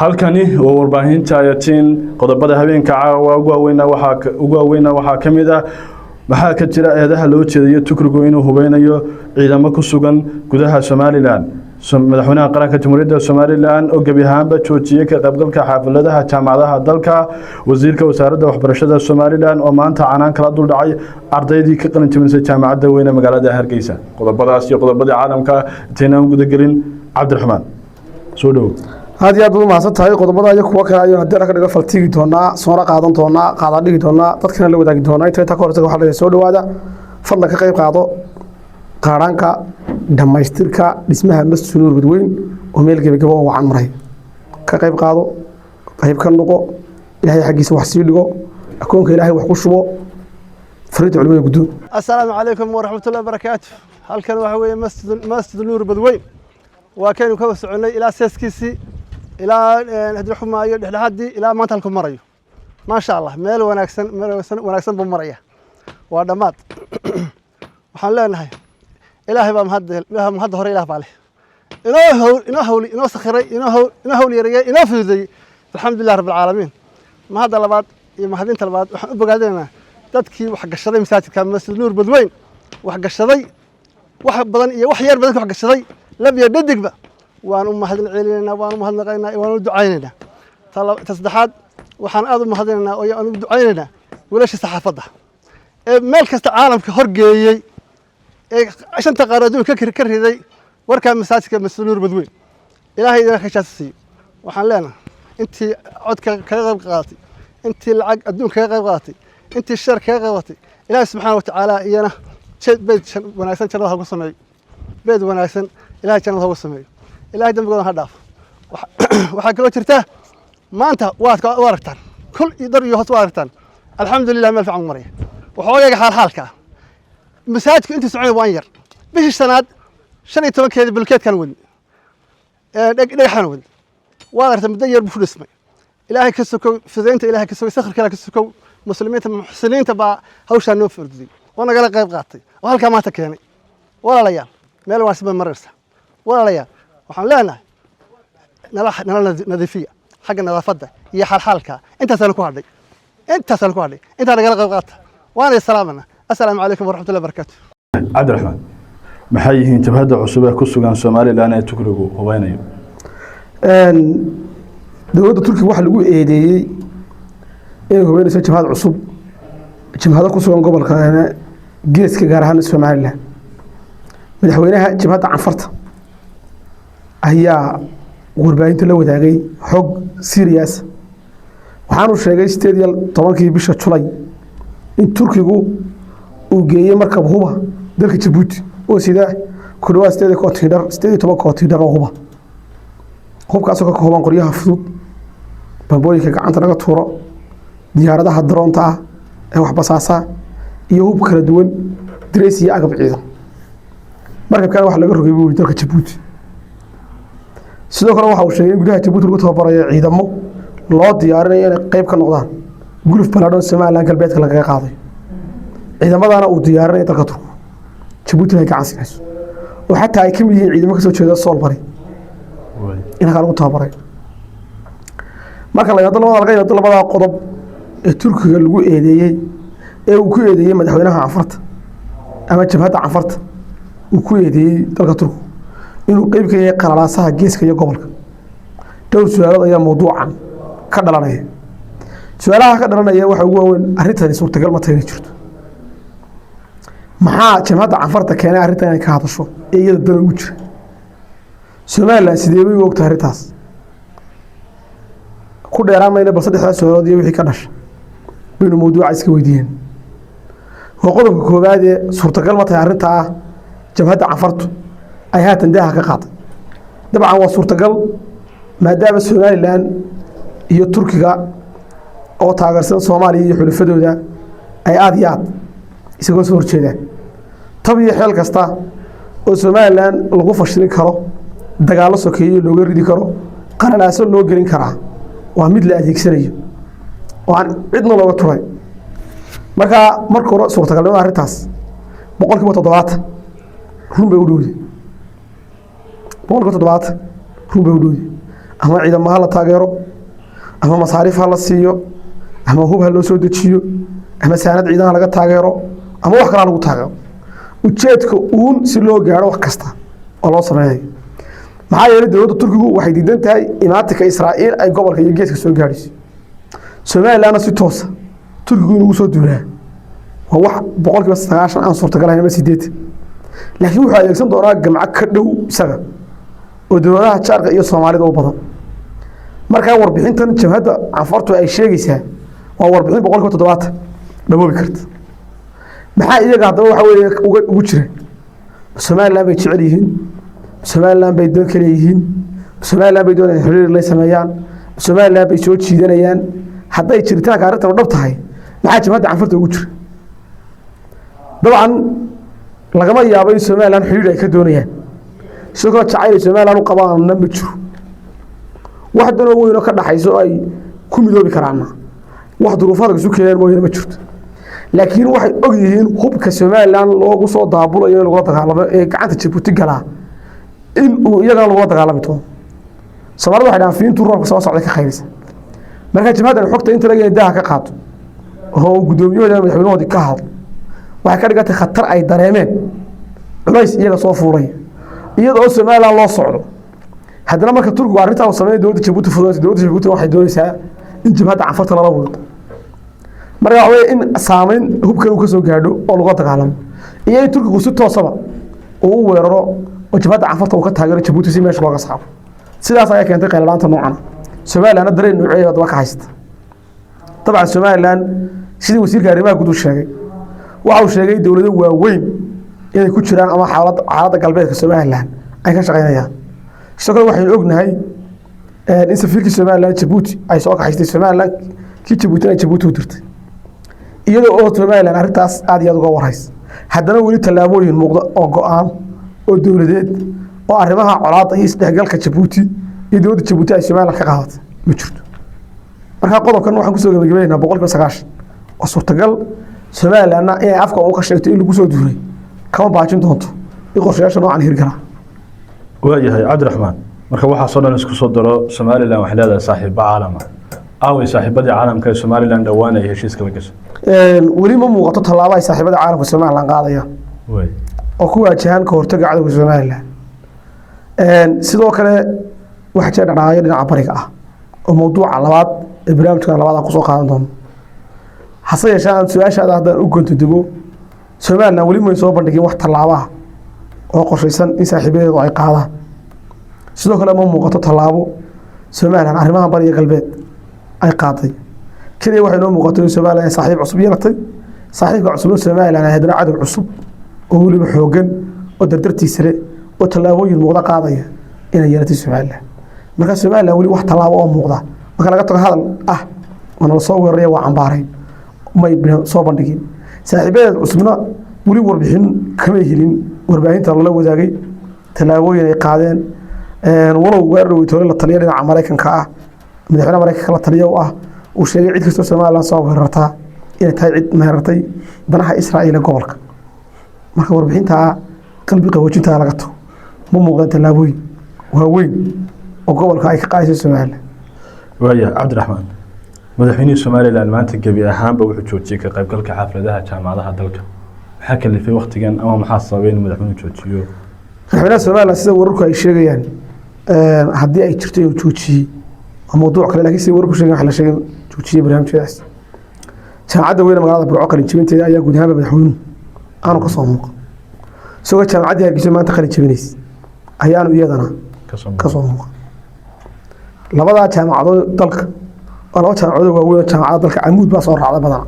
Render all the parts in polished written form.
halkani waa warbaahinta ayatiin qodobada habeenka caawa ugu waaweynaa waxaa kamid ah maxaa ka jira eedaha loo jeediyo Turkigu inuu hubeynayo ciidamo ku sugan gudaha Soomaaliland madaxweynaha qaranka Jamhuuriyadda Soomaaliland oo gabi ahaanba joojiyay ka qaybgalka xafladaha jaamacadaha dalka wasiirka wasaaradda waxbarashada Soomaaliland oo maanta canaan kala dul dhacay ardaydii ka qalin jabisay jaamacadda weyn ee magaalada Hargeysa qodobadaas iyo qodobada caalamka intaan guda galin Cabdiraxmaan soo dhaw هذه أدو ما صدق قطبنا يك وكلا يو هدي ركض فلتيجي تونا صورة قاعدون تونا قاعدين تونا تذكرنا اللي وداك تونا يتري تكور تكور حلا يسود هذا فضلك كيف قاعدو قارنك دم يسترك اسمها الناس سنور بدوين وميل كيف جوا وعن مري كيف قاعدو كيف كان لقو إلهي حقي سوى حسين لقو أكون كإلهي وحوش بو فريد علوي بدون. السلام عليكم ورحمة الله وبركاته. هل كان وحوي مسجد نور بدوين وكانوا كوسعوني إلى سيسكيسي إلى هدي حماية لحدي إلى ما تلكم مريو ما شاء الله ميل وناكسن بمرية ودمات وحنا هاي إلهي بمهد هوري إله بالي إنه سخري إنه ليريا إنه فوزي الحمد لله رب العالمين ما هذا لبعض ما هذين تلبعض بقعدنا تذكي وحق الشذي مساعد كان مسجد نور بدوين وحق الشذي وحق بدن وحيار بدن وحق الشذي لم يددق بقى وأنا هذا العيلنا وأنا هذا الغينا وأنا دعينا تصدحات وحن أظن هذا وأنا دعينا ولاش الصحافة مالك العالم كهرجي عشان تقاردون كر ذي وركان مساجك مسنور بدوين إلهي إذا خشاسي وحن لنا أنت عد كغير قاطي أنت العق أدون كغير قاطي أنت الشر كغير قاطي إلهي سبحانه وتعالى إيانا بيت وناسن شر الله قصمي بيت وناسن إلهي شر الله قصمي إلهي دم بقولنا هداف وحكي له ترتاه ما أنت واركتان كل يقدر يهوس واركتان الحمد لله ما في عمري وحوالي حالك مساجك أنت سعودي وانير بيش السناد شن يتوكل بالكيت كان ود دق حنود واركت مدير بفلوس اسمي إلهي كسكو فزينت إلهي كسكو سخر كلا كسكو مسلمين محسنين تبع هوش النوفر دي وأنا قال قيب قاطي وهالك ما تكيني ولا ليال ميل واسب مرسته ولا ليال waxaan leenahay nala nadiifiya xagga nadaafadda iyo xalxalka intaasaan ku hadhay inta naga qayb qaata waana salaamana assalaamu calaykum waraxmatullahi wabarakaatuh Cabdiraxmaan maxay yihiin jabhadda cusub ee ku sugan Soomaaliland ee Turkigu hubeynayo dowladda Turkiga waxa lagu eedeeyay in hubeynayo jabhad cusub jabhada ku sugan gobolka geeska gaar ahaan Soomaaliland madaxweynaha jabhadda Canfarta ayaa warbaahinta la wadaagay xog serious waxaanu sheegay 18 bisha July in Turkigu uu geeyay markab huba dalka Djibouti oo sida ku dhawaad 18 container oo huba hubkaas oo ka kooban qoryaha fudud bambooyinka gacanta laga tuuro diyaaradaha droonta ah ee wax basaasa iyo hub kala duwan direys iyo agab ciidan markabkan waxa laga rogay dalka Djibouti sidoo kale waxa uu sheegay gudaha Djibouti lagu tababarayo ciidamo loo diyaarinayo inay qayb ka noqdaan guluf balaadon Soomaaliland galbeedka laga qaaday ciidamadana uu diyaarinayo dalka Turku Djibouti ay gacan siinayso oo xataa ay kamid yihiin ciidamo ka soo jeeda Soolbari in lagu tababaray marka laga hadlo labada qodob ee Turkiga lagu eedeeyay ee uu ku eedeeyay madaxweynaha Canfarta ama jabhadda Canfarta uu ku eedeeyay dalka Turku inuu qayb ka yahay qararaasaha geeska iyo gobolka dhowr su'aalood ayaa mowduucan ka dhalanaya su'aalaha ka dhalanaya waxa ugu weyn arrintan suurtagal ma tahay jirto maxaa jabhadda Canfarta keenay arrintan inay ka hadasho ee iyada dan ugu jira Soomaaliland sidee bay u ogtahay arrintaas ku dheeraamayna bal saddex su'aalood iyo wixii ka dhashay baynu mowduuca iska weydiiyeen qodobka koowaad ee suurtagal ma tahay arrinta jabhadda Canfarta ay haatan daaha ka qaaday dabcan waa suurtagal maadaama Soomaaliland iyo Turkiga oo taageersan Soomaaliya iyo xulafadooda ay aad isagoo soo horjeedaan tabiyo xeel kasta oo Soomaaliland lagu fashilin karo dagaalo sokeeyo looga ridi karo qaralaaso loo gelin karaa waa mid la adeegsanayo oo aan cidna looga turay marka hore suurtagalnimada arrintaas 70% run bay u dhowday boqolka 7 run bay u dhowday ama ciidamaha la taageero ama masaariif ha la siiyo ama hub ha loo soo dejiyo ama saanad ciidan laga taageero ama wax kale lagu taageero ujeedka uun si loo gaaro wax kasta oo loo sameeyo maxaa yeelay dowladda Turkigu waxay diidan tahay imaatinka Israa'iil ay gobolka iyo geeska soo gaarayso Soomaaliland si toos Turkigu inuu soo duulaa waa wax boqolkiiba 90 aan suurtagal ahayn ama 8 laakiin wuxuu adeegsan doonaa gamca ka dhow isaga oo dowladaha jaarka iyo Soomaalida u badan marka warbixintan jabhadda Anfartu ay sheegaysaa waa warbixin boqolkiiba 70 dhamoobi karta maxaa iyaga hadaba waxa weeye ugu jira Soomaaliland bay jecel yihiin Soomaaliland bay doon kale yihiin Soomaaliland bay doonayaan xiriir la sameeyaan Soomaaliland bay soo jiidanayaan hadday jiritaanka arrintan dhab tahay maxaa jabhadda Anfartu ugu jira dabcan lagama yaabo in Soomaaliland xiriir ay ka doonayaan sidoo kale jacayl Soomaaliland u qabaan ma jiro wax doon weyn oo ka dhaxayso ay ku midoobi karaan wax duruufaad isu keeneen mooyee ma jirto laakiin waxay og yihiin hubka Soomaaliland loogu soo daabulayo lagu dagaalamo ee gacanta Djibouti galaa in uu iyaga lagu dagaalami doono Soomaalida waxay dhaafeen tuurka soo socda ka khayris marka jamaacada xogta inta laga yeedaa ka qaato oo gudoomiyada madaxweynaha ka hadlo waxay ka dhigtay khatar ay dareemeen culays iyaga soo fuulay iyadoo Soomaaliland loo socdo haddana marka Turkigu arrinta uu sameeyay dowladda Djibouti fududeysa dowladda Djibouti waxay doonaysaa in jabhadda Anfarta lala wado marka way in saameyn hubkan uu ka soo gaadho oo lagu dagaalamo iyo Turkigu si toosaba oo weeraro oo jabhadda Anfarta uu ka taageero Djibouti si meesha looga saaro sidaas ayaa keentay qeylanaanta noocan Soomaaliland dareen nooceeda ka haysta طبعا Soomaaliland sidii wasiirka arrimaha guud u sheegay waxa uu sheegay dawladda waaweyn inay ku jiraan ama xaaladda galbeedka Soomaaliland ay ka shaqeynayaan sidoo kale waxaan ognahay in safiirka Soomaaliland Djibouti ay soo kaxaystay Soomaaliland ki Djibouti ay Djibouti u dirtay iyadoo oo Soomaaliland arrintaas aad iyo aad uga warhays haddana weli tallaabooyin muuqda oo go'aan oo dawladeed oo arrimaha colaadda iyo isdhexgalka Djibouti iyo dawladda Djibouti ay Soomaaliland ka qaadatay ma jirto marka qodobkan waxaan ku soo gabagabeynaa 190 oo suurtagal Soomaaliland ay afka uu ka sheegtay in lagu soo duuray kama baajin doonto in qorshayaasha noocan hirgala waayahay Cabdiraxmaan marka waxa soo dhan isku soo daro Soomaaliland wax leedahay saaxiibo caalami aaway saaxiibada caalamka ee Soomaaliland dhawaan ay heshiiska la gashay wali ma muuqato tallaabo ay saaxiibada caalamka Soomaaliland qaadayaan way oo ku waajahan ka hortagga cadawga Soomaaliland sidoo kale waxa jira dhacaya dhinaca bariga ah oo mowduuca labaad ee barnaamijka labaad ku soo qaadan doono hase yeeshee su'aashaada haddaan u gunto digo Soomaaliland wali ma soo bandhigin wax tallaabo ah oo qorshaysan in saaxiibadeedu ay qaadaan sidoo kale ma muuqato tallaabo Soomaaliland arrimaha bariga galbeed ay qaaday kaliya waxay noo muuqato in Soomaaliland ay saaxiib cusub yeelatay saaxiibka cusub Soomaaliland ay haddana cadow cusub oo waliba xoogan oo dardartiisa leh oo tallaabooyin muuqda qaadaya inay yeelatay Soomaaliland marka Soomaaliland wali wax tallaabo oo muuqda marka laga tago hadal ah wana soo weeraray waa cambaareen may soo bandhigin saaxiibadeed cusubna wali warbixin kama helin warbaahinta la wadaagay tallaabooyin ay qaadeen walow weerar weytoole la taliya dhinaca Mareykanka ah madaxweynaha Mareykanka la taliya oo ah uu sheegay cid kasta Soomaaliland soo weerartaa inay tahay cid mehertay danaha Israa'iil ee gobolka marka warbixinta qalbi qaboojinta laga tago ma muuqda tallaabooyin waaweyn oo gobolka ay ka qaadayso Soomaaliland waayahay Cabdiraxmaan madaxweynaha Soomaaliland maanta gabi ahaanba wuxuu joojiyay ka qaybgalka xafladaha jaamacadaha dalka waxa kalifay waqtigan ama maxaa sababay in madaxweynuhu joojiyo madaxweynaha Soomaaliland sida wararku ay sheegayaan haddii ay jirto inuu joojiyay mowduuc kale laakiin sida wararku sheegayaan waxa la sheegay joojiyay barnaamijyadaas jaamacadda weyn magaalada Burco qalin jabinteeda ayaa guud ahaan madaxweynuhu aanu ka soo muuqan soo jaamacadda Hargeysa maanta qalin jabinays ayaanu iyadana ka soo muuqan labada jaamacadood dalka oo laba jaamacadood waaweyn jaamacadda dalka Amuud baa soo raacday badan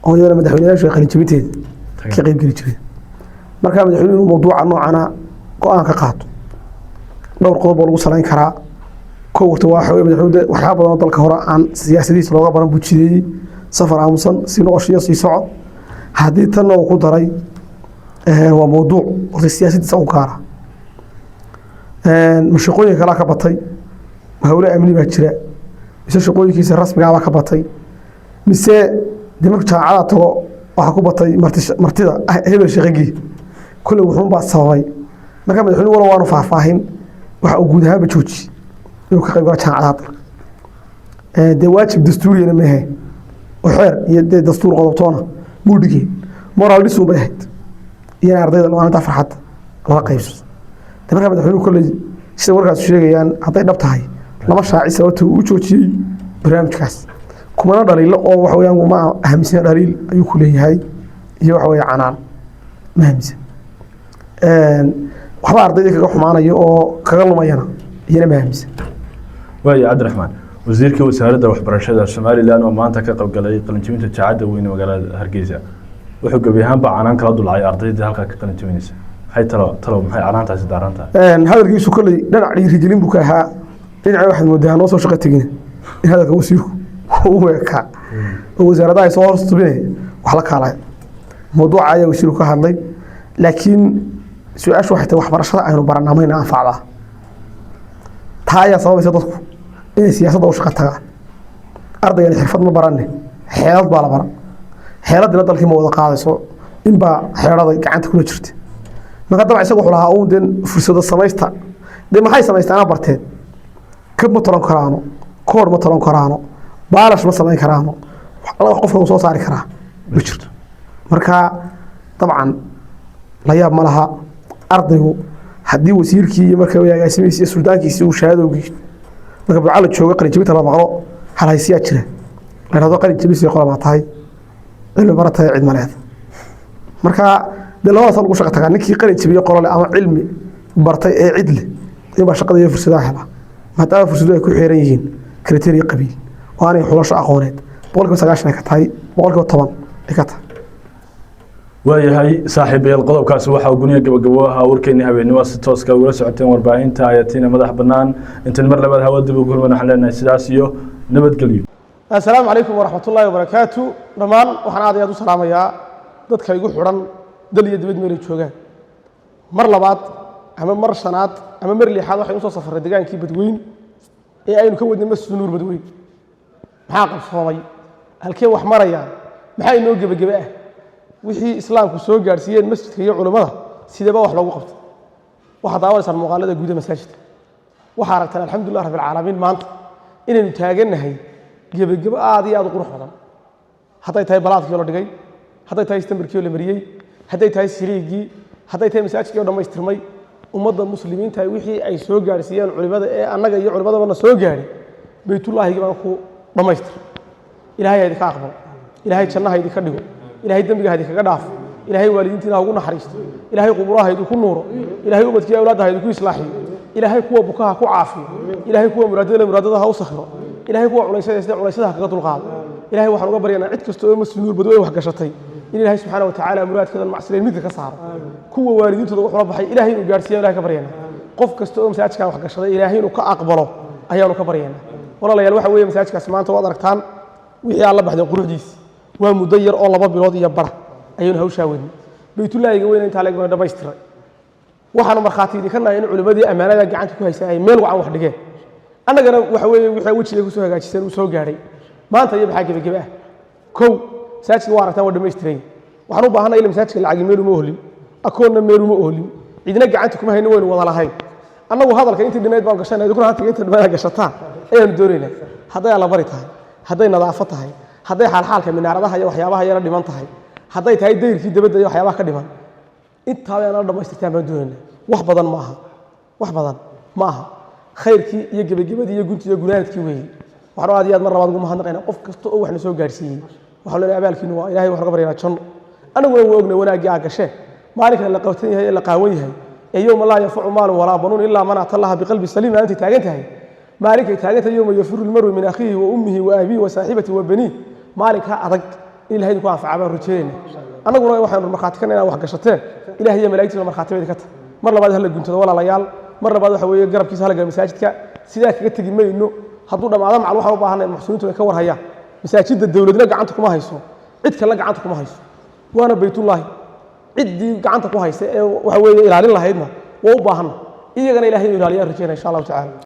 oo iyadana madaxweynayaasha qalin jabinteeda ka qayb gali jiray marka madaxweynuhu mowduuca noocana go'aan ka qaato dhowr qodob oo lagu saleyn karaa koow warta waxa weeye madaxweynuhu waxa badan oo dalka hore aan siyaasadiisa looga baran buujiyay safar aamusan si noqoshiyo si socod haddii tan uu ku daray waa mowduuc oo siyaasadiisa u gaara mashaqooyinka kala ka batay hawle amni baa jira mise shaqooyinkiisa rasmiga ah ka batay mise dimarka jaamacada tago waxa ku batay martida hebel shaqigi kullu wuxuu baa sababay marka madaxweynuhu waanu faahfaahin waxa uu guud ahaan jooji inuu ka qayb galo jaamacadaha dalka dee waajib dastuuriyana ma ahayn oo xeer iyo dee dastuur qodobtoona muu dhigeen moral dhisun bay ahayd iyo in ardayda maalinta farxadda lala qaybsado de markaa madaxweynuhu kolley sida warkaas sheegayaan hadday dhab tahay lama shaaci sababta uu u joojiyey barnaamijkaas kumana dhaliilo oo waxa weeyaan ma ahamisan dhaliil ayuu ku leeyahay iyo waxa weeye canaan ma ahamisan waxba ardayda kaga xumaanayo oo kaga lumayana iyana ma ahamisan waayo cabdiraxmaan wasiirka wasaaradda waxbarashada somalilan oo maanta ka qaybgalay qalinjibinta jaacadda weyne magaalada hargeysa wuxuu gebi ahaanba canaan kala dulcay ardayda halkaa ka qalinjibinaysa maxay talo maxay canaantaasi daaran tahay hadalkiisu kolley dhinac dhiirigelin buu ka ahaa dhinaca waxaad moodaa noo soo shaqo tegina in hadalka wasiirku u ekaa oo wasaaradaha ay soo horstubine wax la kaalaya mawduuca ayaa wasiirku ka hadlay laakiin su-aashu waxay tahay waxbarashada aynu baranaa mayna anfacdaa taa ayaa sababaysa dadku inay siyaasadda u shaqo tagaan ardaygan xirfad ma baranne xeelad baa la baran xeeladina dalkii ma wada qaadayso inbaa xeelada gacanta kula jirta marka dabca isaga wuxuu lahaa uun den fursado samaysta dee maxay samaystaan barteen kab ma talan karaano koor ma talan karaano baalash ma samayn karaano wax qofka uu soo saari karaa ma jirto marka dabcan la yaab ma laha ardaygu haddii wasiirkii iyo marka agaasimaysi iyo suldaankiisii uu shahaadowgii marka buuca la joogo qalinjabinta la maqlo halhaysiyaa jira la yidhahdo qalinjabisii qolamaa tahay cilmi baratahay cid maleed marka dee labadaas lagu shaqo tagaa ninkii qalinjabiye qolole ama cilmi bartay ee cid leh inbaa shaqada iyo fursadaha helaa maadaama fursadu ay ku xeeran yihiin kriteeriya qabiil oo aanay xulasho aqooneed 90% ay ka tahay 10% ay ka tahay waayahay saaxiibayaal qodobkaasi waxa uu guniya gabagabo ahaa warkeennii habeenimo si tooska ugula socoteen warbaahinta ayaatiina madax bannaan intan mar labaad hawa dib ugu kulman waxaan leenahay sidaas iyo nabadgelyo assalaamu calaykum waraxmatullaahi wabarakaatu dhammaan waxaan aad iyo aad u salaamayaa dadka igu xidhan dal iyo dibad meelay joogaan mar labaad ama mar shanaad ama mar lixaad waxay u soo safarray degaankii badweyn ee aynu ka wadnay masjid nuur badweyn maxaa qabsoomay halkee wax marayaan maxaa inoo gebagebe ah wixii islaamku soo gaarsiiyeen masjidka iyo culimmada sideeba wax loogu qabtay waxaad daawanaysaan muuqaalada guud ee masaajidka waxaa aragtaan alxamdulilah rabbil caalamiin maanta inaynu taagannahay gebagebo aad iyo aad u qurux badan hadday tahay balaadkii la dhigay hadday tahay istambarkii la mariyey hadday tahay siriigii hadday tahay masaajidkii oo dhammaystirmay ummadda muslimiinta wixii ay soo gaarsiiyeen culimmada ee annaga iyo culimmadabana soo gaadhay baytullaahigi baan ku dhammaystir ilaahay ha idinka aqbalo ilaahay jannaha idinka dhigo ilaahay dembiga ha idinkaga dhaafo ilaahay waalidiintiina ha ugu naxariisto ilaahay quburaha ha idinku nuuro ilaahay ubadkii awlaadda ha idinku islaaxiyo ilaahay kuwa bukaha ku caafiyo ilaahay kuwa muraadada ha u sakhiro ilaahay kuwa culaysyada ha kaga dulqaado ilaahay waxaan uga baryaynaa cid kasta oo masjid nuur badweyn wax gashatay in ilaahay subxaana wa tacaala muraadkeedan macsileen midka ka saaro kuwa waalidiintooda wax ula baxay ilaahay inuu gaarsiiyo ilahay ka baryaynaa qof kasta oo masaajidkan wax gashaday ilaahay inuu ka aqbalo ayaanu ka baryaynaa walaalayaal waxa weeye masaajidkaasi maanta waad aragtaan wixii aan la baxday quruxdiisi waa muddo yar oo 2 bilood iyo bar ayaynu hawshaa wadnay baytullaahiga weyn intaa laga dhamaystiray waxaanu markhaati idinka nahay in culimmadii ammaanada gacanta ku haysa ay meel wacan wax dhigeen annagana waxa weeye wixii wajiga ku soo hagaajiseen uu soo gaaray maanta iyo maxaa gebagebe ah kow masaajidka waa aragtaan waa dhamaystiray waxaan u baahanahay in masaajidka lacag meel uma oolin akoonna meel uma oolin cidina gacanta kuma hayno waynu wada lahayn annagu hadalka intii dhimayd baan gashanay idinku hantiga inta dhimayd gashataa ayaanu doonaynaa hadday alla bari tahay hadday nadaafad tahay hadday xaalxaalka minaaradaha iyo waxyaabaha yara dhiman tahay hadday tahay dayrkii dabadda iyo waxyaabaha ka dhiman intaa ayaan la dhamaystirtaan baan doonaynaa wax badan ma aha khayrkii iyo gebagabadii iyo guntii iyo gunaanadkii weeyey waxaan aad iyo aad mar labaad ugu mahadnaqaynaa qof kasta oo waxna soo gaarsiiyey waxaan leenahay abaalkiinu waa ilaahay waxaan uga baryaynaa janno annaguna waa ognay wanaaggii aa gasheen maalinkan la qabtan yahay ee la qaawan yahay ee yowma laa yanfacu maalun walaa banuun ilaa man ata allaha biqalbi saliim maalintii taagan tahay maalinkay taagantahay yowma yafiru lmaru min akhiihi wa ummihi wa abiihi wa saaxibatihi wa baniih maalinkaa adag in ilahay idinku anfaca baan rajeynayna annaguna waxaanu markhaati kana inaad wax gashateen ilahay iyo malaa'igtiina markhaati baydi ka tahay mar labaad hala guntado walaalayaal mar labaad waxa weeye garabkiisa hala gala masaajidka sidaa kaga tegi mayno hadduu dhammaado macal waxaan u baahanay muxsiniintu ay ka war hayaan masaajidda dawladna gacanta kuma hayso cid kale gacanta kuma hayso waana baytullaahi ciddii gacanta ku haysa ee waxa weeye ilaalin lahaydna waa u baahanna iyagana ilahay inuu ilaaliyaa rajeynaya insha allahu tacaala